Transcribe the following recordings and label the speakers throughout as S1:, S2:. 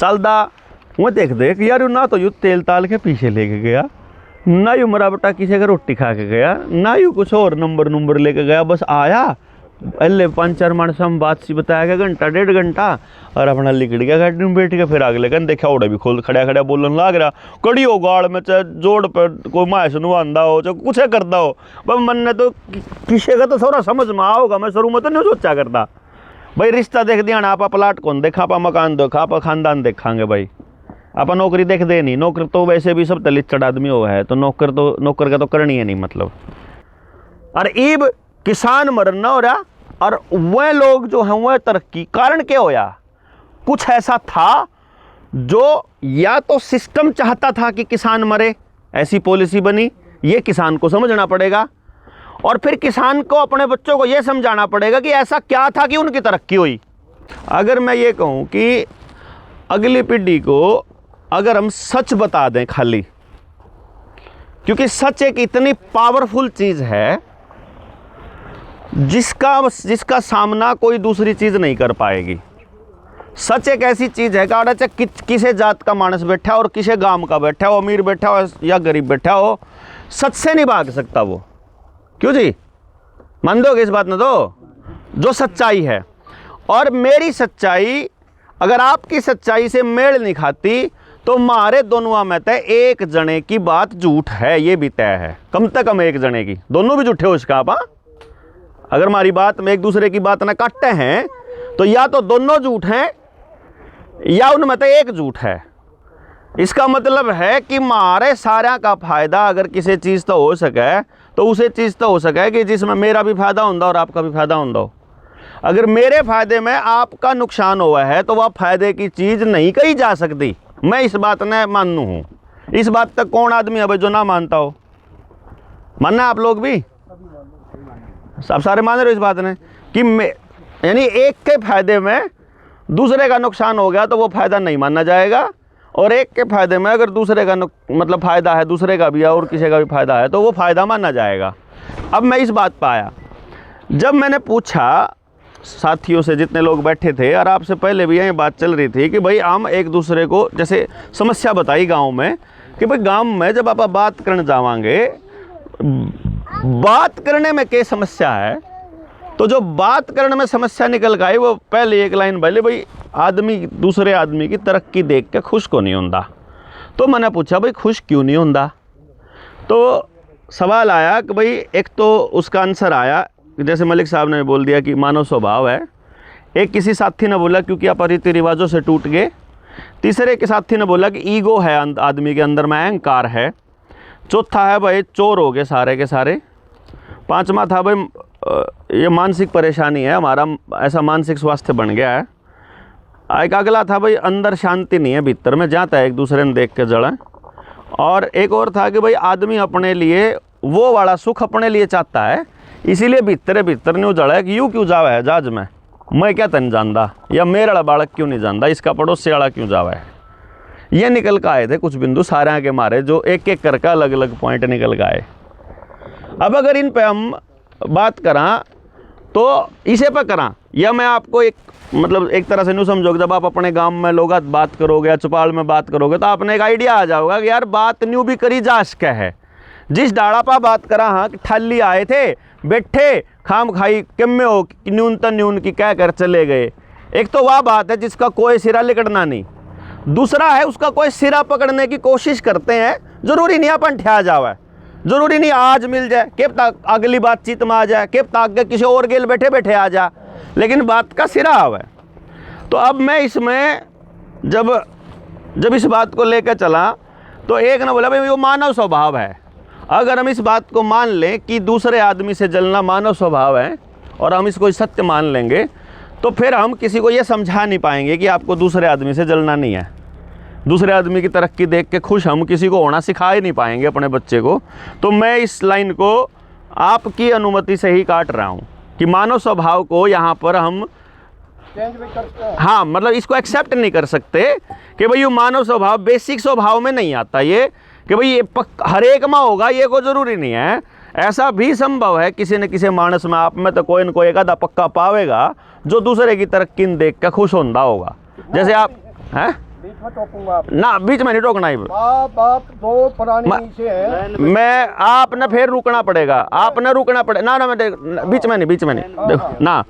S1: चलदा वो देख देख यार, ना तो यू तेल ताल के पीछे लेके गया, ना यू मरा बटा किसी का रोटी खा के गया, ना यू कुछ और नंबर लेके गया, बस आया पहले 5-4 मानस हम बात सी बताया गया, घंटा 1.5 घंटा, और अपना लिकड़ गया गाड़ी में बैठ के। फिर अगले कन देखा ओड़ा भी खोल खड़ा बोलन लाग रहा, कड़ी हो गाड़ में, चाहे जोड़ पर कोई मायस नुआंदा हो, चाहे कुछ करता हो, पर मन ने तो किसी का तो थोड़ा समझ में आओगा, मैं शुरू में तो नहीं सोचा करता भाई। रिश्ता देख दिया ना, आप प्लाट कौन देखा, आप मकान देखा, आप खानदान देखांगे भाई, आप नौकरी देख दे नहीं। नौकर तो वैसे भी सब दलित आदमी हो है, तो नौकर का तो करनी है नहीं मतलब। और ईब किसान मरना हो रहा, और वह लोग जो हैं वह तरक्की, कारण क्या होया, कुछ ऐसा था जो या तो सिस्टम चाहता था कि किसान मरे, ऐसी पॉलिसी बनी, ये किसान को समझना पड़ेगा, और फिर किसान को अपने बच्चों को यह समझाना पड़ेगा कि ऐसा क्या था कि उनकी तरक्की हुई। अगर मैं ये कहूँ कि अगली पीढ़ी को अगर हम सच बता दें खाली, क्योंकि सच एक इतनी पावरफुल चीज़ है जिसका सामना कोई दूसरी चीज़ नहीं कर पाएगी। सच एक ऐसी चीज़ है कि किसे जात का मानस बैठा हो और किसे गांव का बैठा हो, अमीर बैठा हो या गरीब बैठा हो, सच से नहीं भाग सकता वो। क्यों जी, मान दोगे इस बात में? तो जो सच्चाई है, और मेरी सच्चाई अगर आपकी सच्चाई से मेल नहीं खाती तो मारे दोनों में तय एक जने की बात झूठ है, ये भी तय है, कम से कम एक जने की। दोनों भी झूठे हो इसका आप, अगर हमारी बात में एक दूसरे की बात ना काटते हैं तो या तो दोनों झूठ हैं या उनमें तो एक झूठ है। इसका मतलब है कि मारे सारा का फायदा अगर किसी चीज़ तो हो सके तो उसे चीज़ तो हो सके कि जिसमें मेरा भी फायदा होता और आपका भी फायदा होता हो। अगर मेरे फायदे में आपका नुकसान हुआ है तो वह फायदे की चीज़ नहीं कही जा सकती। मैं इस बात ने मानू हूँ। इस बात तक कौन आदमी है भाई जो ना मानता हो? मानना आप लोग भी, आप सारे मान रहे हो इस बात ने कि यानी एक के फायदे में दूसरे का नुकसान हो गया तो वो फायदा नहीं माना जाएगा, और एक के फायदे में अगर दूसरे का मतलब फायदा है, दूसरे का भी है और किसी का भी फायदा है तो वो फायदा माना जाएगा। अब मैं इस बात पर आया, जब मैंने पूछा साथियों से जितने लोग बैठे थे, और आपसे पहले भी यही बात चल रही थी कि भाई हम एक दूसरे को जैसे समस्या बताई गांव में कि भाई गांव में जब आप बात करने जावांगे, बात करने में क्या समस्या है, तो जो बात करने में समस्या निकल गई वो पहले एक लाइन बोले, भाई आदमी दूसरे आदमी की तरक्की देख के खुश को नहीं होता। तो मैंने पूछा भाई खुश क्यों नहीं होता? तो सवाल आया कि भाई एक तो उसका आंसर आया जैसे मलिक साहब ने बोल दिया कि मानव स्वभाव है। एक किसी साथी ने बोला क्योंकि आप रीति रिवाजों से टूट गए। तीसरे के साथी ने बोला कि ईगो है आदमी के अंदर में, अहंकार है। चौथा है भाई चोर हो गए सारे के सारे। पांचवा था भाई ये मानसिक परेशानी है हमारा, ऐसा मानसिक स्वास्थ्य बन गया है। एक अगला था भाई अंदर शांति नहीं है, भीतर में जाता है एक दूसरे ने देख के जड़ा। और एक और था कि भाई आदमी अपने लिए वो वाला सुख अपने लिए चाहता है, इसीलिए भीतर नहीं जड़ा है कि यूँ क्यों जावा है जहाज में, मैं क्या तन जानता, या मेरा वाला बालक क्यों नहीं जानता, इसका पड़ोसी वाला क्यों जावा है। ये निकल के आए थे कुछ बिंदु सारे के मारे, जो एक एक करके अलग अलग पॉइंट निकल के आए। अब अगर इन पे हम बात करा तो इसे पे करा, या मैं आपको एक मतलब एक तरह से नहीं समझोगे, जब आप अपने गांव में लोग बात करोगे या चौपाल में बात करोगे तो आपने एक आइडिया आ जाओगा कि यार बात न्यू भी करी जा सके है। जिस डाड़ा पा बात करा हाँ कि ठाली आए थे बैठे खाम खाई किम्मे हो न्यूनतम न्यून की कह कर चले गए। एक तो वह बात है जिसका कोई सिरा लिकड़ना नहीं, दूसरा है उसका कोई सिरा पकड़ने की कोशिश करते हैं। जरूरी नहीं अपन ठा जावे, जरूरी नहीं आज मिल जाए, के तक अगली बातचीत में आ जाए, के तक आगे किसी और गेल बैठे बैठे आ जा, लेकिन बात का सिरा आवे। तो अब मैं इसमें जब इस बात को लेकर चला तो एक ने बोला भाई वो मानव स्वभाव है। अगर हम इस बात को मान लें कि दूसरे आदमी से जलना मानव स्वभाव है और हम इसको सत्य मान लेंगे तो फिर हम किसी को ये समझा नहीं पाएंगे कि आपको दूसरे आदमी से जलना नहीं है। दूसरे आदमी की तरक्की देख के खुश हम किसी को होना सिखा ही नहीं पाएंगे अपने बच्चे को। तो मैं इस लाइन को आपकी अनुमति से ही काट रहा हूँ कि मानव स्वभाव को यहाँ पर हम हाँ मतलब इसको एक्सेप्ट नहीं कर सकते कि भाई ये मानव स्वभाव बेसिक स्वभाव में नहीं आता, ये कि भाई ये हर एक में होगा ये को जरूरी नहीं है। ऐसा भी संभव है किसी न किसी मानस में आप में तो कोई न कोई एक आधा पक्का पावेगा जो दूसरे की तरक्की देख कर खुश होता होगा। जैसे आप हैं
S2: मैं टोकूंगा आप।
S1: ना बीच में नहीं टोकना है।
S2: बाप दो पुरानी से है।
S1: मैं आपने फिर रुकना पड़ेगा, आपने रुकना पड़ेगा। ना ना मैं बीच में नहीं, बीच में नहीं देखो ना।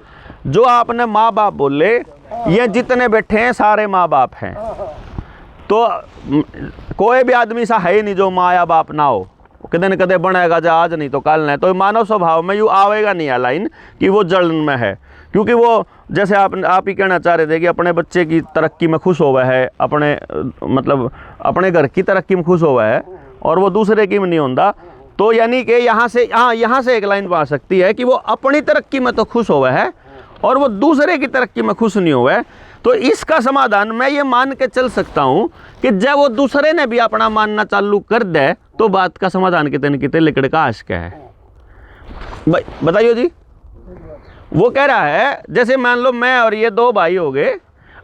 S1: जो आपने माँ बाप बोले, ये जितने बैठे हैं सारे माँ बाप हैं। तो कोई भी आदमी सा है ही नहीं जो माँ या बाप ना हो। कदे न कदे बनेगा, जो आज नहीं तो कल नहीं। तो मानव स्वभाव में यूँ आवेगा नहीं आ लाइन कि वो जलन में है, क्योंकि वो जैसे आप ही कहना चाह रहे थे कि अपने बच्चे की तरक्की में खुश हुआ है, अपने मतलब अपने घर की तरक्की में खुश हुआ है और वो दूसरे की में नहीं होता। तो यानी कि यहाँ से एक लाइन आ सकती है कि वो अपनी तरक्की में तो खुश हुआ है और वो दूसरे की तरक्की में खुश नहीं हुआ है। तो इसका समाधान मैं ये मान के चल सकता हूँ कि जब वो दूसरे ने भी अपना मानना चालू कर दे तो बात का समाधान कितने न कितने लिकड़ का आशक है। बताइए जी। वो कह रहा है जैसे मान लो मैं और ये दो भाई हो गए,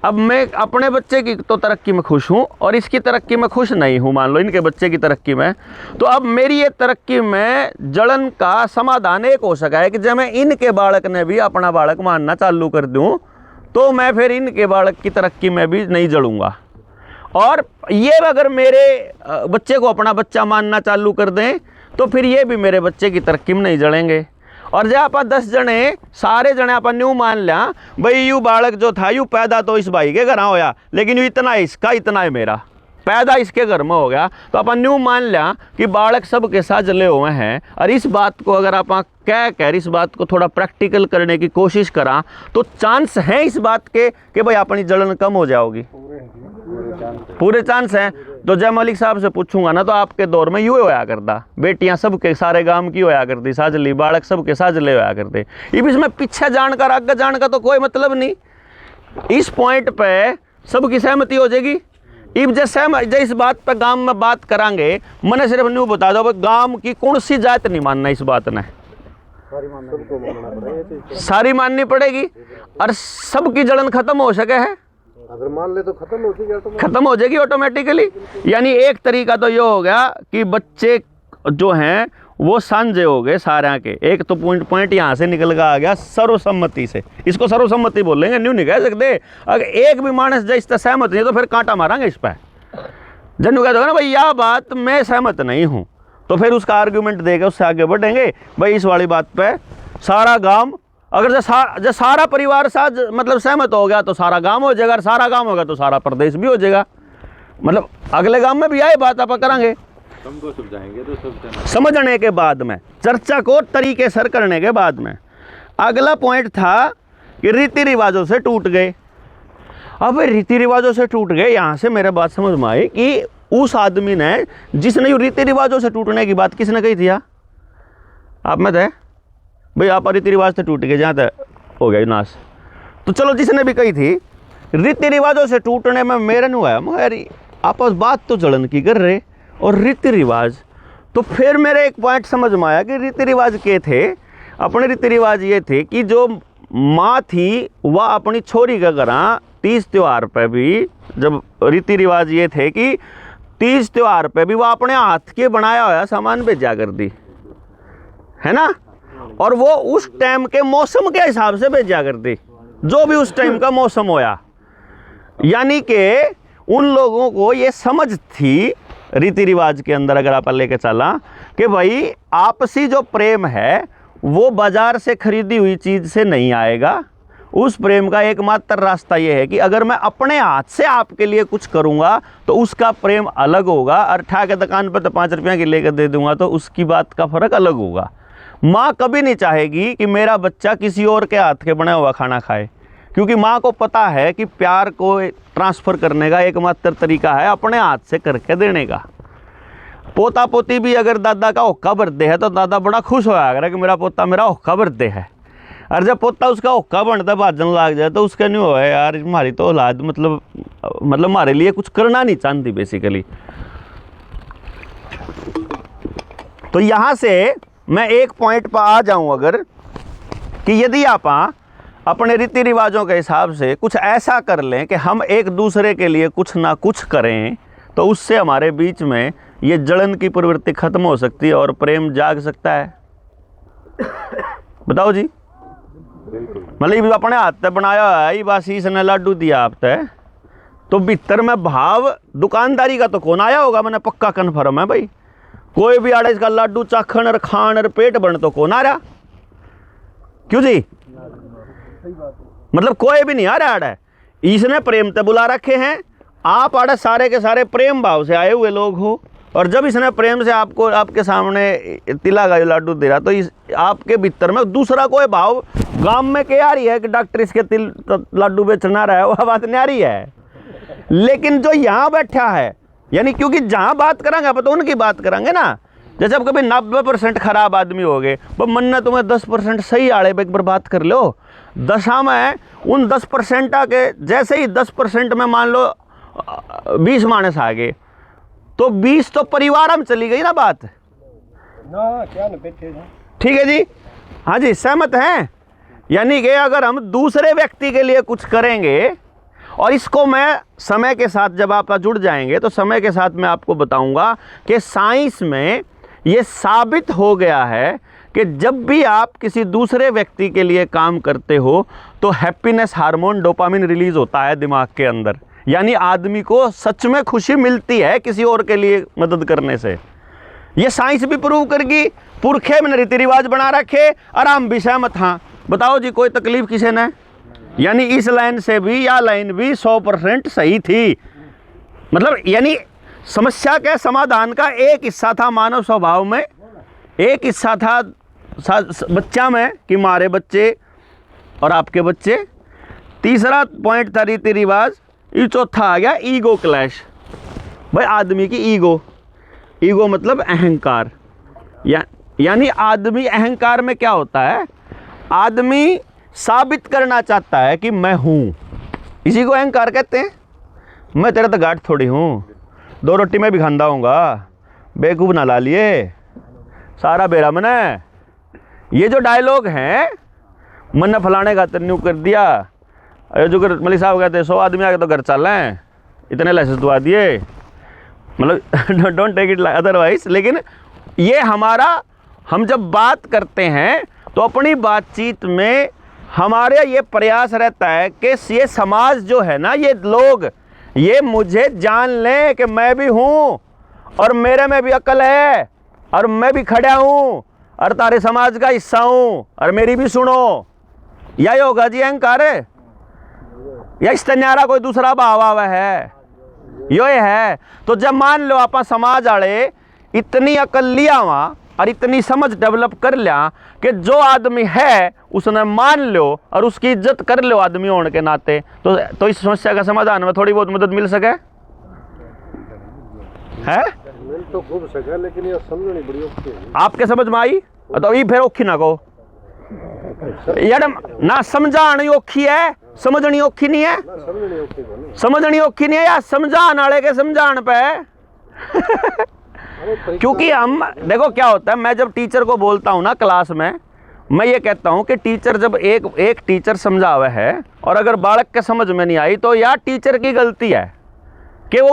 S1: अब मैं अपने बच्चे की तो तरक्की में खुश हूँ और इसकी तरक्की में खुश नहीं हूँ, मान लो इनके बच्चे की तरक्की में। तो अब मेरी ये तरक्की में जलन का समाधान एक हो सका है कि जब मैं इनके बालक ने भी अपना बालक मानना चालू कर दूँ तो मैं फिर इनके बालक की तरक्की में भी नहीं जलूँगा। और ये अगर मेरे बच्चे को अपना बच्चा मानना चालू कर दें तो फिर ये भी मेरे बच्चे की तरक्की में नहीं जलेंगे। और जब आप 10 जने सारे जने अपन यूँ मान लिया भाई यू बालक जो था यू पैदा तो इस भाई के घर होया, लेकिन यू इतना है इसका, इतना है मेरा, पैदा इसके घर में हो गया। तो अपन यूँ मान लिया कि बालक सब के साथ जले हुए हैं। और इस बात को अगर आप कह इस बात को थोड़ा प्रैक्टिकल करने की कोशिश करा तो चांस है इस बात के कि भाई अपनी जलन कम हो जाओगी, पूरे चांस हैं। तो जय मलिक साहब से पूछूंगा ना तो आपके दौर में यूँ होया करता, बेटियां सबके सारे गांव की होया करती साजली, बालक सबके साजले होया करते। अब इसमें पीछे जानकर आगे जान का तो कोई मतलब नहीं। इस पॉइंट पे सबकी सहमति हो जाएगी। अब जैसे इस बात पे गांव में बात करांगे, मैंने सिर्फ न्यू बता दो गांव की कौन सी जात नहीं मानना इस बात ने, सारी माननी पड़ेगी और सबकी जलन खत्म हो सके है।
S2: अगर मान ले तो
S1: खत्म हो जाएगी ऑटोमेटिकली। यानी एक तरीका तो ये हो गया कि बच्चे जो हैं वो सांझे हो गए सारे के। एक तो पॉइंट यहाँ से निकल कर आ गया सर्वसम्मति से, इसको सर्वसम्मति बोलेंगे, न्यू नहीं कह सकते। अगर एक भी मानस जो इस सहमत नहीं तो फिर कांटा मारांगे इस पर। जब कह दोगे ना भाई यह बात मैं सहमत नहीं हूँ, तो फिर उसका आर्ग्यूमेंट देके उससे आगे बढ़ेंगे। भाई इस वाली बात पे सारा गांव, अगर जो सारा परिवार साथ मतलब सहमत हो गया तो सारा गांव हो जाएगा, और सारा गांव होगा तो सारा प्रदेश भी हो जाएगा। मतलब अगले गांव में भी आए बात आप करेंगे,
S3: सबको समझाएंगे तो सब
S1: समझने के बाद में, चर्चा को तरीके सर करने के बाद में। अगला पॉइंट था कि रीति रिवाजों से टूट गए। अब रीति रिवाजों से टूट गए, यहाँ से मेरे बात समझ में आई कि उस आदमी ने जिसने रीति रिवाजों से टूटने की बात किसने कही थी? आप में थे भाई, आप रीति रिवाज से टूट गए, जहाँ तक हो गया नाश। तो चलो जिसने भी कही थी रीति रिवाजों से टूटने में मेरे नहीं हुआ, मगर आप बात तो जलन की कर रहे और रीति रिवाज। तो फिर मेरे एक पॉइंट समझ में आया कि रीति रिवाज के थे। अपने रीति रिवाज ये थे कि जो माँ थी वह अपनी छोरी का घर 30 त्यौहार पे भी, जब रीति रिवाज ये थे कि 30 त्यौहार पे भी वह अपने हाथ के बनाया हुआ सामान भेजा कर दी, है ना। और वो उस टाइम के मौसम के हिसाब से भेजा कर दी, जो भी उस टाइम का मौसम होया। यानी कि उन लोगों को ये समझ थी रीति रिवाज के अंदर, अगर आप लेके चला कि भाई आपसी जो प्रेम है वो बाजार से खरीदी हुई चीज़ से नहीं आएगा। उस प्रेम का एकमात्र रास्ता ये है कि अगर मैं अपने हाथ से आपके लिए कुछ करूँगा तो उसका प्रेम अलग होगा, और ठा के दुकान पर तो 5 रुपये की लेकर दे दूँगा तो उसकी बात का फ़र्क अलग होगा। माँ कभी नहीं चाहेगी कि मेरा बच्चा किसी और के हाथ के बना हुआ खाना खाए, क्योंकि माँ को पता है कि प्यार को ट्रांसफ़र करने का एकमात्र तरीका है अपने हाथ से करके देने का। पोता पोती भी अगर दादा का हुक्का भरते है तो दादा बड़ा खुश होया करे कि मेरा पोता मेरा हुक्का भरते है। और जब पोता उसका हुक्का बनता भाजन लग जाए तो उसका नहीं हो यार हमारी तो औलाद मतलब हमारे लिए कुछ करना नहीं चाहती बेसिकली। तो यहाँ से मैं एक पॉइंट पर आ जाऊँ अगर, कि यदि आप अपने रीति रिवाजों के हिसाब से कुछ ऐसा कर लें कि हम एक दूसरे के लिए कुछ ना कुछ करें, तो उससे हमारे बीच में ये जलन की प्रवृत्ति खत्म हो सकती है और प्रेम जाग सकता है। बताओ जी। मतलब अपने हाथ से बनाया है, बस इसने लाडू दिया आप तय तो भीतर में भाव दुकानदारी का तो कौन आया होगा, मैंने पक्का कन्फर्म है भाई। कोई भी आड़े इसका लाडू चाखण और खान और पेट बन तो कौन आ रहा, क्यों जी? मतलब कोई भी नहीं आ रहा आड़े, इसने प्रेम ते बुला रखे हैं। आप आड़े सारे के सारे प्रेम भाव से आए हुए लोग हो, और जब इसने प्रेम से आपको आपके सामने तिला का लाडू दे रहा, तो इस आपके भीतर में दूसरा कोई भाव गांव में क्या आ रही है कि डॉक्टर इसके तिल लाडू बेचना रहा है, वह बात नहीं आ रही है। लेकिन जो यहाँ बैठा है, यानी क्योंकि जहाँ बात करांगे आप तो उनकी बात करांगे ना। जैसे अब कभी 90% खराब आदमी हो गए, मन ने तुम्हें 10% सही आड़े पे एक बार बात कर लो। दशा में उन 10% के जैसे ही 10% में मान लो 20 मानस आ गए, तो 20 तो परिवार में चली गई ना बात
S2: ना, क्या न बैठे ना।
S1: ठीक है जी, हाँ जी, सहमत हैं? यानी कि अगर हम दूसरे व्यक्ति के लिए कुछ करेंगे, और इसको मैं समय के साथ जब आप जुड़ जाएंगे तो समय के साथ मैं आपको बताऊंगा कि साइंस में ये साबित हो गया है कि जब भी आप किसी दूसरे व्यक्ति के लिए काम करते हो तो हैप्पीनेस हार्मोन डोपामिन रिलीज होता है दिमाग के अंदर, यानी आदमी को सच में खुशी मिलती है किसी और के लिए मदद करने से। ये साइंस भी प्रूव करगी, पुरखे में रीति रिवाज बना रखे, आराम भी सहमत। हाँ बताओ जी, कोई तकलीफ किसे न? यानी इस लाइन से भी या लाइन भी 100% सही थी। मतलब यानी समस्या के समाधान का एक हिस्सा था मानव स्वभाव में, एक हिस्सा था बच्चा में कि हमारे बच्चे और आपके बच्चे, तीसरा पॉइंट था रीति रिवाज, ये चौथा आ गया ईगो क्लैश। भाई आदमी की ईगो मतलब अहंकार, यानी आदमी अहंकार में क्या होता है, आदमी साबित करना चाहता है कि मैं हूँ, इसी को अहंकार कहते हैं। मैं तेरा तो गाठ थोड़ी हूँ, 2 रोटी में भी खांदा हूँगा, बेवकूफ़ ना ला लिए, सारा बेरा मने। ये जो डायलॉग हैं, मन फलाने का तन्यू कर दिया, अरे जो मलिक साहब कहते 100 आदमी आके तो घर चल रहे हैं, इतने लाइसेंस दुआ दिए, मतलब डोंट टेक इट अदरवाइज। लेकिन ये हमारा, हम जब बात करते हैं तो अपनी बातचीत में हमारे ये प्रयास रहता है कि ये समाज जो है ना, ये लोग ये मुझे जान लें कि मैं भी हूँ और मेरे में भी अकल है और मैं भी खड़ा हूँ और तारे समाज का हिस्सा हूँ और मेरी भी सुनो। यही होगा जी अहंकार, या इस न्यारा कोई दूसरा भाव आवा है, यो है। तो जब मान लो आप समाज आड़े इतनी अकल लिया वहाँ और इतनी समझ डेवलप कर लिया कि जो आदमी है उसने मान लो और उसकी इज्जत कर लो आदमी होने के नाते, तो इस समस्या का समाधान में थोड़ी बहुत मदद मिल सके है।
S2: मिल तो खूब सके, लेकिन ये समझनी बड़ी औखी है।
S1: आपके समझ में आई? तो ये फिर औखी ना कहो यार, ना समझानी औखी है, समझनी औखी नहीं है। समझनी औखी नहीं है यार, समझाने वाले के समझाने पे क्योंकि हम देखो क्या होता है, मैं जब टीचर को बोलता हूँ ना क्लास में, मैं ये कहता हूँ कि टीचर जब एक टीचर समझावे है और अगर बालक के समझ में नहीं आई तो यार टीचर की गलती है कि वो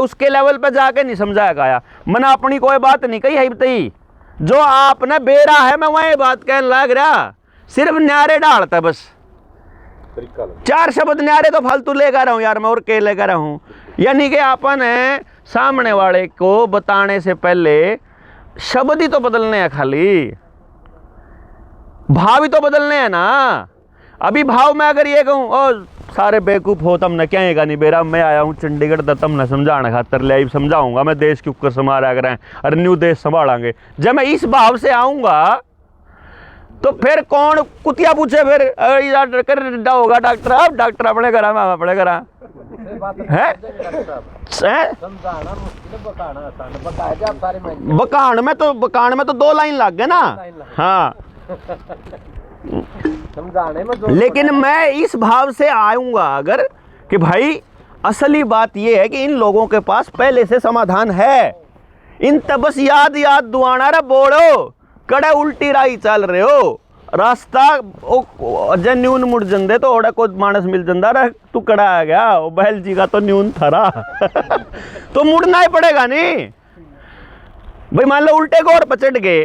S1: उसके लेवल पे जाके नहीं समझाया गया। मैंने अपनी कोई बात नहीं कही है बताई, जो आपने बेरा है मैं वही बात कहने लग रहा, सिर्फ न्यारे डालता है बस, 4 शब्द न्यारे तो फालतू लेकर रहा हूँ यार मैं, और के लेकर रहा हूँ। यानी कि अपन सामने वाले को बताने से पहले शब्द ही तो बदलने हैं, खाली भाव ही तो बदलने हैं ना। अभी भाव में अगर ये कहूँ ओ सारे बेवकूफ़ हो, तमने क्या है नहीं बेरा, मैं आया हूँ चंडीगढ़ तो तमने समझाने खातर ले आई, समझाऊंगा मैं देश के ऊपर संभाला करें और न्यू देश संभालेंगे। जब मैं इस भाव से आऊँगा तो फिर कौन कुतिया पूछे फिर कर होगा डॉक्टर, अब डॉक्टर अपने घर में अपने घर है। बकान में तो 2 लाइन लग गए ना। हाँ
S2: समझाने में
S1: लेकिन मैं इस भाव से आऊंगा अगर कि भाई असली बात यह है कि इन लोगों के पास पहले से समाधान है, इन तब बस याद दुआना रे बोलो कड़े उल्टी राही चल रहे हो, रास्ता न्यून मुड़ जंदे तो ओड़ा को मानस मिल जंदा रे तू कड़ा आ गया, वो बहल जी का तो न्यून थरा तो मुड़ना ही पड़ेगा नहीं भाई। मान लो उल्टे गोर पर चढ़ गए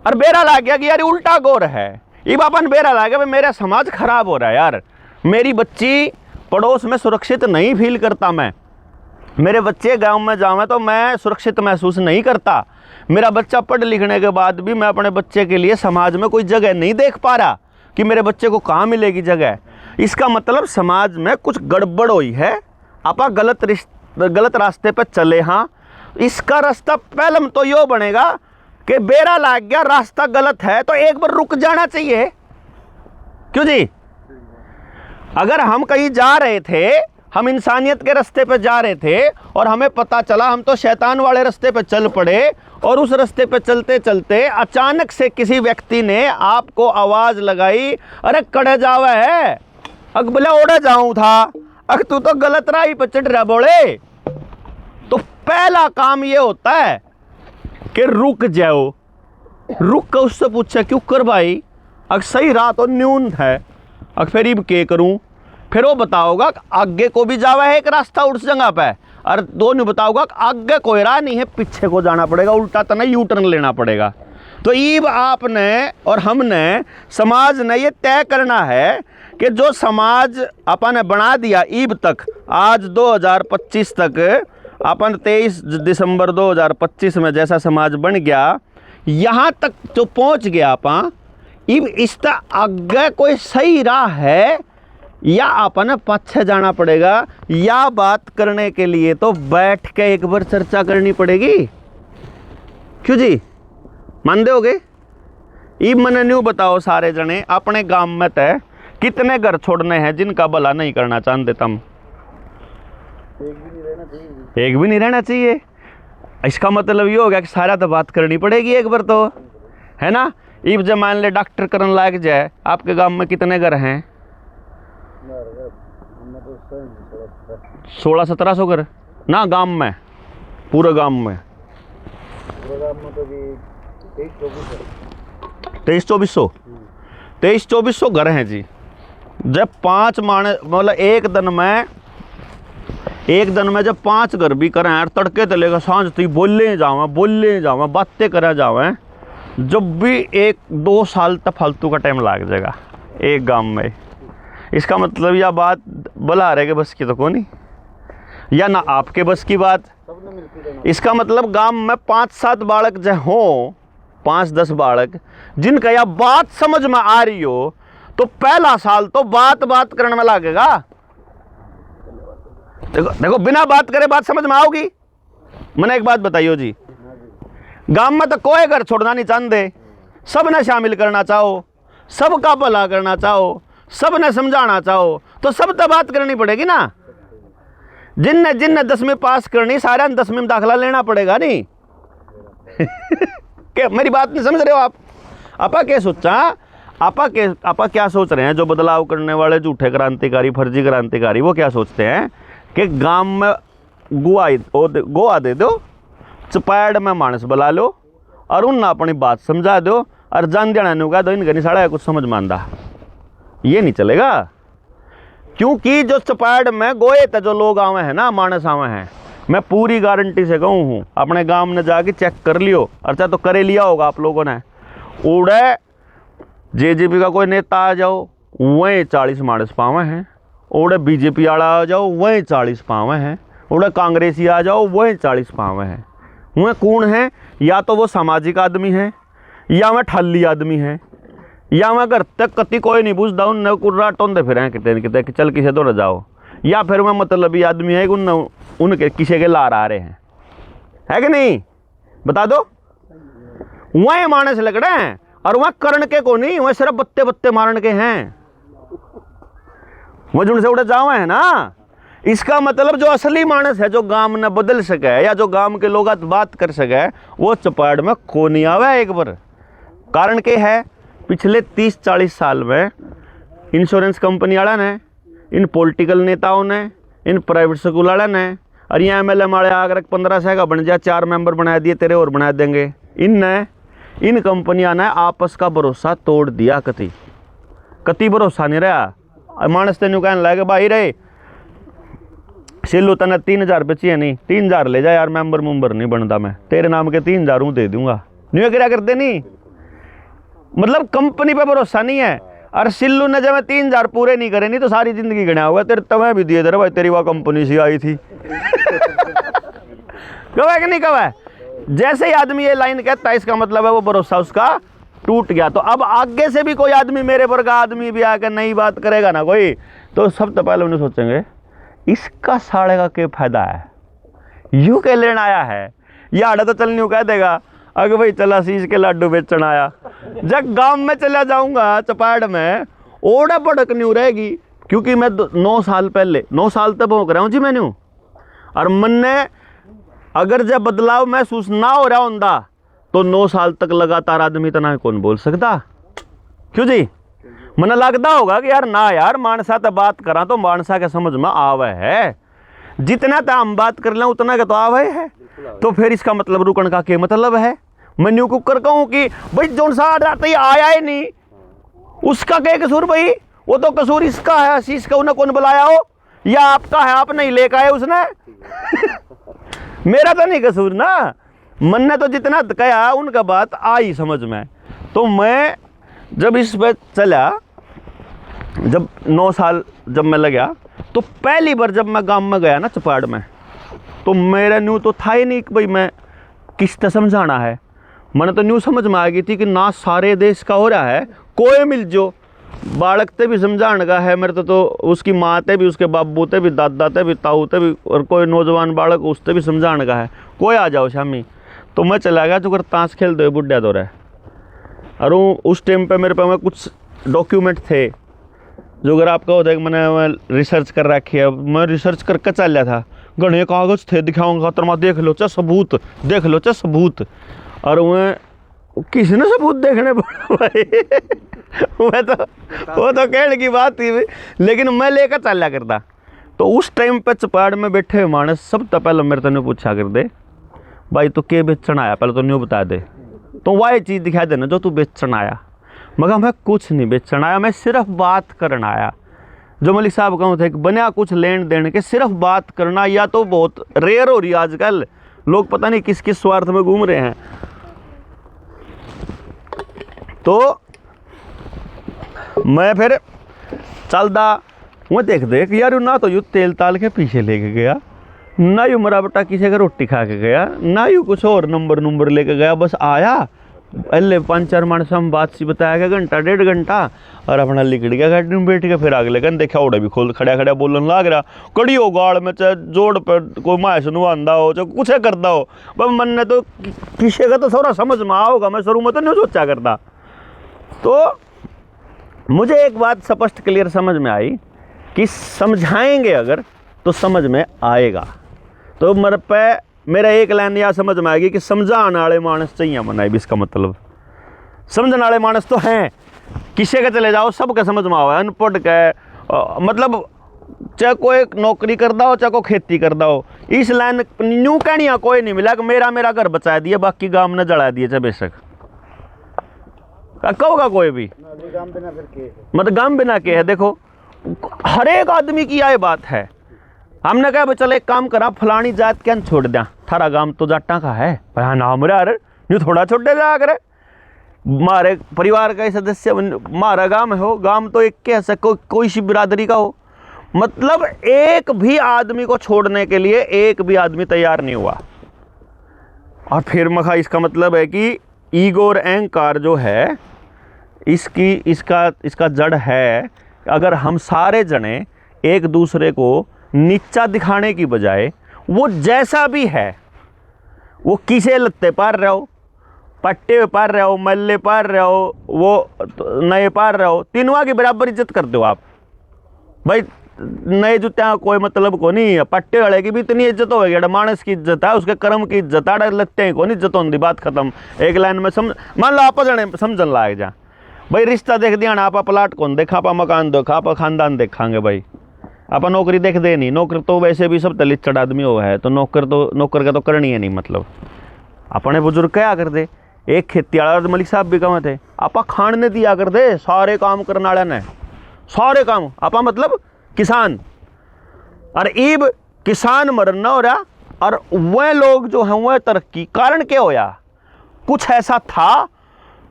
S1: और बेरा ला गया कि यार उल्टा गोर है, ये बापन बेरा ला गया भाई मेरा समाज खराब हो रहा है यार, मेरी बच्ची पड़ोस में सुरक्षित नहीं फील करता। मैं मेरे बच्चे गांव में जावें तो मैं सुरक्षित महसूस नहीं करता। मेरा बच्चा पढ़ लिखने के बाद भी मैं अपने बच्चे के लिए समाज में कोई जगह नहीं देख पा रहा कि मेरे बच्चे को कहाँ मिलेगी जगह। इसका मतलब समाज में कुछ गड़बड़ हुई है, आपा गलत रास्ते पर चले। हाँ, इसका रास्ता पहलम तो यो बनेगा कि बेरा लाग गया, रास्ता गलत है तो एक बार रुक जाना चाहिए। क्यों जी? अगर हम कहीं जा रहे थे, हम इंसानियत के रास्ते पे जा रहे थे और हमें पता चला हम तो शैतान वाले रास्ते पे चल पड़े, और उस रास्ते पे चलते चलते अचानक से किसी व्यक्ति ने आपको आवाज़ लगाई, अरे कड़े जावा है, अग बोले ओढ़े जाऊँ था, अग तू तो गलत राही पे चढ़ रहा बोले। तो पहला काम ये होता है कि रुक जाओ। रुक कर उससे पूछे क्यों कर भाई, अग सही राह तो न्यून है, अग फिर इब के करूँ। फिर वो बताओगा आगे को भी जावा है एक रास्ता उस जगह पे, और दो नहीं बताओगा आगे कोई राह नहीं है, पीछे को जाना पड़ेगा, उल्टा तो नहीं यू टर्न लेना पड़ेगा। तो ईब आपने और हमने समाज ने ये तय करना है कि जो समाज अपन ने बना दिया ईब तक, आज 2025 तक, अपन 23 दिसंबर 2025 में जैसा समाज बन गया, यहाँ तक जो पहुँच गया अपन, ईब इसका आगे कोई सही राह है या अपन पीछे जाना पड़ेगा, या बात करने के लिए तो बैठ के एक बार चर्चा करनी पड़ेगी। क्यों जी, मान दोगे? इब मैंने न्यू बताओ सारे जने, अपने गांव में तय कितने घर छोड़ने हैं जिनका भला नहीं करना चाहते तुम? एक भी नहीं रहना चाहिए। इसका मतलब ये हो गया कि सारा तो बात करनी पड़ेगी एक बार तो, है ना? इब जब मान ले डॉक्टर करने लायक जाए, आपके गांव में कितने घर हैं? 1600-1700 घर ना गांव में, पूरे गांव में 2300-2400 घर हैं जी। जब 5 माने मतलब एक दिन में जब 5 घर भी करें यार, तड़के तलेगा सांझ तक बोले जावा बातें करा जावा, जब भी 1-2 साल तक फालतू का टाइम लग जाएगा एक गांव में। इसका मतलब यह बात बुला रहे के बस की तो कौन, या ना आपके बस की बात। इसका मतलब गांव में 5-7 बालक जो हों, 5-10 बालक जिनका यह बात समझ में आ रही हो, तो पहला साल तो बात करने में लगेगा। देखो बिना बात करे बात समझ में आओगी? मैंने एक बात बताइयो जी, गांव में तो कोई घर छोड़ना नहीं चाहते, सब ने शामिल करना चाहो, सबका भला करना चाहो, सब ने समझाना चाहो, तो सब तो बात करनी पड़ेगी ना। जिनने 10वीं पास करनी, सारे 10वीं में दाखिला लेना पड़ेगा नहीं। क्या मेरी बात नहीं समझ रहे हो आप? आपा क्या सोचा, आपा क्या सोच रहे हैं? जो बदलाव करने वाले झूठे क्रांतिकारी, फर्जी क्रांतिकारी, वो क्या सोचते हैं कि गांव में गोवा दे दो, चपैड़ में मानस बुला लो और उन अपनी बात समझा दो, और जान देना नहीं होगा तो इनका नहीं साड़ा कुछ समझ मानदा। ये नहीं चलेगा, क्योंकि जो चपाड़ में गोए थे जो लोग आवे हैं ना, मानस आवे हैं, मैं पूरी गारंटी से कहूँ हूँ, अपने गांव में जाके चेक कर लियो, अच्छा तो करे लिया होगा आप लोगों ने। उड़े जेजेपी का कोई नेता आ जाओ, वहीं 40 मानस पावे हैं। उड़े बीजेपी वाला आ जाओ, वहीं 40 पावे हैं। उड़े कांग्रेसी आ जाओ, वहीं 40 पावे हैं। वह कौन है? या तो वो सामाजिक आदमी है, या वह ठल्ली आदमी है, या मैं घर तक कति कोई नहीं पूछता, उन कुर्रा टोंदे फिर कितने कि चल किसे तो जाओ, या फिर मैं मतलब ये आदमी है कि उनके किसी के लार आ रहे हैं, है कि नहीं? बता दो। वह मानस लग रहे हैं और वह करण के को नहीं, वह सिर्फ बत्ते मारन के हैं, वह जुड़ से उड़े जावे है ना। इसका मतलब जो असली मानस है, जो गांव ने बदल सके या जो गांव के लोग बात कर सके, वो चपाड़ में को नहीं आवे एक बार। कारण के है, पिछले 30-40 साल में इंश्योरेंस कंपनी वाला ने, इन पॉलिटिकल नेताओं ने, इन प्राइवेट स्कूल वाला ने, और ये MLA माड़े आकर 15 से का बन जा, 4 मेंबर बना दिए, तेरे और बना देंगे। इन कंपनियां ने आपस का भरोसा तोड़ दिया। कति भरोसा नहीं रहा। मानस तेन कहने लगे भाई रे सिल्लू तने 3000 रुपये चाहिए, नहीं 3000 ले जा यार, मेंबर नहीं बनता, मैं तेरे नाम के 3000 दे दूंगा। नहीं क्या करते नहीं, मतलब कंपनी पे भरोसा नहीं है। और सिल्लू ने जब 3000 पूरे नहीं करे नहीं तो सारी जिंदगी गिना हुआ तेरे तुम्हें भी दिए थे भाई, तेरी वह कंपनी से आई थी। कब है कि नहीं कब है? जैसे ही आदमी ये लाइन कहता है इसका मतलब है वो भरोसा उसका टूट गया। तो अब आगे से भी कोई आदमी, मेरे पर का आदमी भी आकर नई बात करेगा ना कोई, तो सब तो पहले उन्हें सोचेंगे इसका साढ़े का क्या फायदा है, यूं के लेना आया है, या आड़ा तो चलनी कह देगा अगर भाई चला शीश के लाडू बेचन आया। जब गांव में चला जाऊंगा चपाड़ में ओड़ा भड़क न्यू रहेगी, क्योंकि मैं 9 साल पहले 9 साल तक भोंक रहा हूँ जी मैंने, और मन ने अगर जब बदलाव महसूस ना हो रहा होता तो 9 साल तक लगातार आदमी तना कौन बोल सकता, क्यों जी? मन लगता होगा कि यार ना यार मानसा तो बात करा तो मानसा के समझ में आवे है, जितना तो हम बात कर लें उतना का तो आवे है, तो फिर इसका मतलब रुकन का क्या मतलब है? मैं न्यू कुक कर कहूँ कि भाई जो सा आया ही नहीं उसका क्या कसूर भाई, वो तो कसूर इसका है, आशीष का उन्हें कौन बुलाया हो, या आपका है आप नहीं लेकर आए उसने। मेरा तो नहीं कसूर ना, मन ने तो जितना कहा उनका बात आई समझ में। तो मैं जब इस पे चला, जब 9 साल जब मैं लगा, तो पहली बार जब मैं गांव में गया ना चपाड़ में, तो मेरा न्यू तो था ही नहीं कि भाई मैं किसने समझाना है। मैंने तो न्यू समझ में आ गई थी कि ना सारे देश का हो रहा है, कोई मिल जो बालक ते भी समझाने का है मेरे तो उसकी माँ ते भी, उसके बाबू ते भी, दादा ते भी, ताऊ ते भी, और कोई नौजवान बालक उसते भी समझाने का है, कोई आ जाओ शामी। तो मैं चला गया जो ताश खेलते हुए बुढ़िया दो रहे, और उस टाइम पे मेरे पे में कुछ डॉक्यूमेंट थे जो अगर आपका होता है कि मैंने रिसर्च कर रखी है, मैं रिसर्च करके चल लिया था, घने कागज थे दिखाऊंगा तरमा देख लो चा सबूत, देख लो चा सबूत, और मैं किसी ने सबूत देखने पड़ा भाई। मैं तो वो तो कहने की बात थी, लेकिन मैं लेकर चल लिया करता। तो उस टाइम पे चपाड़ में बैठे हुए मानस सब तो पहले मेरे तो पूछा कर दे भाई तो क्या बेचना आया, पहले तो न्यू बता दे, तो वह चीज़ दिखा देना जो तू बेचना आया। मगर मैं कुछ नहीं बेचना आया, मैं सिर्फ बात करना आया। जो मलिक साहब कहूँ थे कि बना कुछ लेन देन के, सिर्फ बात करना, या तो बहुत रेयर हो रही है आजकल, लोग पता नहीं किस किस स्वार्थ में घूम रहे हैं। तो मैं फिर चलता मैं देख यार ना तो यू तेल ताल के पीछे लेके गया, ना यू मरा बटा किसी का रोटी खा के गया, ना यू कुछ और नंबर लेके गया, बस आया पहले 5-4 मानस हम बात सी बताया गया, घंटा 1.5 घंटा, और अपना लिकड़ गया गाड़ी में बैठ के। फिर अगले कहने देखा ओड़ा भी खोल खड़ा बोलन लग रहा, कड़ी हो गाड़ में चाहे जोड़ पर कोई मायस नुआंदा हो चाहे कुछ करता हो, पर मन ने तो किसी का तो थोड़ा समझ में आओगा, मैं शुरू में तो नहीं सोचा करता। तो मुझे एक बात स्पष्ट क्लियर समझ में आई कि समझाएंगे अगर तो समझ में आएगा। तो मेरा एक लाइन यह समझ में आएगी कि समझाने वाले मानस चाहिए मनाए भी, इसका मतलब समझने वाले मानस तो हैं, किसी का चले जाओ सबका समझ में आओ, अनपढ़ का मतलब चाहे कोई नौकरी करता हो चाहे कोई खेती करता हो, इस लाइन न्यू कहनिया कोई नहीं मिला कि मेरा घर बचा दिया बाकी गांव ने जला दिए, चाहे बेशक कहोगा कोई भी मतलब गांव बिना के है। देखो हर एक आदमी की यह बात है, हमने कहा भाई चल एक काम करा फलानी जात क्या छोड़ दिया, थारा गांव तो जाटा का है, हाँ नाम यार यूँ थोड़ा छोड़ दे जा करे, मारे परिवार का सदस्य मारा गांव हो, गांव तो एक के ऐसा कोई सी बिरादरी का हो, मतलब एक भी आदमी को छोड़ने के लिए एक भी आदमी तैयार नहीं हुआ। और फिर मखा इसका मतलब है कि ईगो और अहंकार जो है इसका जड़ है, अगर हम सारे जने एक दूसरे को नीचा दिखाने की बजाय वो जैसा भी है, वो किसे लत्ते पार रहे हो, पट्टे पार रहे हो, मल्ले पार रहे हो, वो नए पार रहे हो, तीनों की बराबर इज्जत करते हो आप भाई। नए जूत्या कोई मतलब को नहीं है, पट्टे वाले की भी इतनी इज्जत होगी, मानस की इज्जत है, उसके कर्म की इज्जत है, लत्ते को नहीं इज्जत होती, बात खत्म। एक लाइन में मान लो आप जने समझन लाग जा भाई, रिश्ता देख दिया ना, आप प्लाट कौन देखा, आप मकान देखा, आप खानदान देखांगे भाई, आप नौकरी देख दे नहीं, नौकर तो वैसे भी सब तलिचड़ आदमी हो है, तो नौकर का तो करनी है नहीं, मतलब अपने बुजुर्ग क्या कर दे, एक खेती वाला मलिक साहब भी कहा थे, आप खान ने दिया कर दे सारे काम करने वाले ने, सारे काम आप मतलब किसान, और ईब किसान मरना हो रहा, और वह लोग जो हैं वह तरक्की कारण क्या होया, कुछ ऐसा था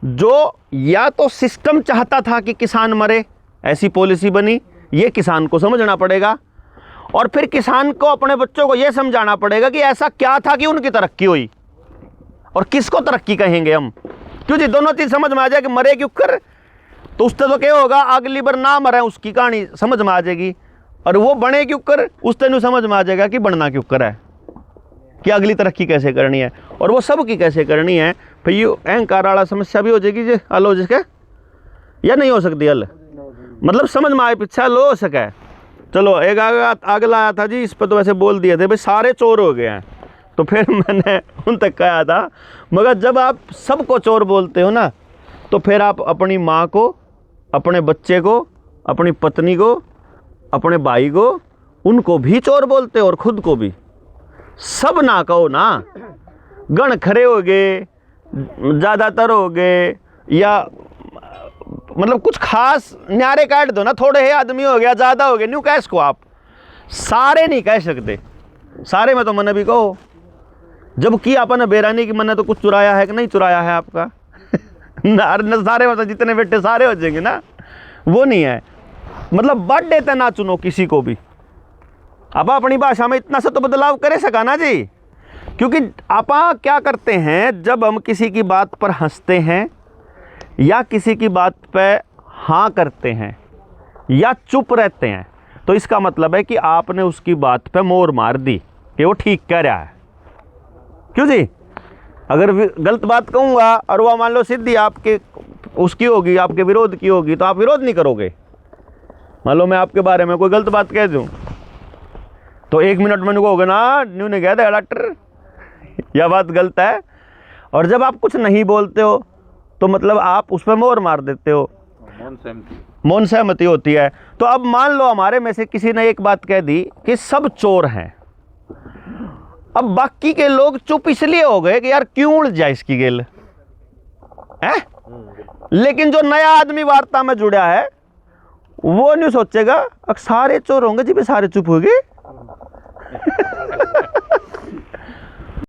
S1: जो या तो सिस्टम चाहता था कि किसान मरे, ऐसी पॉलिसी बनी, ये किसान को समझना पड़ेगा, और फिर किसान को अपने बच्चों को यह समझाना पड़ेगा कि ऐसा क्या था कि उनकी तरक्की हुई, और किसको तरक्की कहेंगे हम। क्यों जी, दोनों चीज़ समझ में आ जाए कि मरे क्यों कर, तो उससे तो क्या होगा, अगली बार ना मरे उसकी कहानी समझ में आ जाएगी, और वो बने क्यों कर, उस तेन समझ में आ जाएगा कि बनना क्यों कर है, कि अगली तरक्की कैसे करनी है, और वो सब की कैसे करनी है। फिर ये अहंकार वाला समस्या भी हो जाएगी जी, हल हो जिसके या नहीं हो सकती हल, मतलब समझ में आए पीछे हल हो सके। चलो एक अगला आया था जी, इस पर तो वैसे बोल दिए थे भाई सारे चोर हो गए हैं, तो फिर मैंने उन तक कहा था, मगर जब आप सबको चोर बोलते हो ना, तो फिर आप अपनी माँ को, अपने बच्चे को, अपनी पत्नी को, अपने भाई को, उनको भी चोर बोलते हो और खुद को भी। सब ना कहो ना, गण खरे हो गए, ज़्यादातर हो गए, या मतलब कुछ खास न्यारे काट दो ना, थोड़े ही आदमी हो गया, ज़्यादा हो गए, न्यू कह इसको आप, सारे नहीं कह सकते। सारे में तो मैंने भी कहो, जबकि अपन बेरानी की मैंने तो कुछ चुराया है कि नहीं चुराया है आपका न सारे मतलब जितने बेटे सारे हो जाएंगे ना, वो नहीं है। मतलब बढ़ देते ना चुनो किसी को भी। अब अपनी भाषा में इतना सा तो बदलाव करे सका ना जी, क्योंकि आप क्या करते हैं, जब हम किसी की बात पर हंसते हैं या किसी की बात पे हाँ करते हैं या चुप रहते हैं, तो इसका मतलब है कि आपने उसकी बात पे मोहर मार दी कि वो ठीक कह रहा है। क्यों जी, अगर गलत बात कहूँगा और वह मान लो सिद्धि आपके उसकी होगी, आपके विरोध की होगी, तो आप विरोध नहीं करोगे। मान लो मैं आपके बारे में कोई गलत बात कह दूँ, तो 1 मिनट में कहोगे ना, न्यू ने कह दिया डॉक्टर यह बात गलत है। और जब आप कुछ नहीं बोलते हो तो मतलब आप उस पर मोहर मार देते हो, मौन सहमति होती है। तो अब मान लो हमारे में से किसी ने एक बात कह दी कि सब चोर हैं, अब बाकी के लोग चुप इसलिए हो गए कि यार क्यों उलझ जाए इसकी गेल है। लेकिन जो नया आदमी वार्ता में जुड़ा है वो नहीं सोचेगा अब सारे चोर होंगे जी, भी सारे चुप हो गए,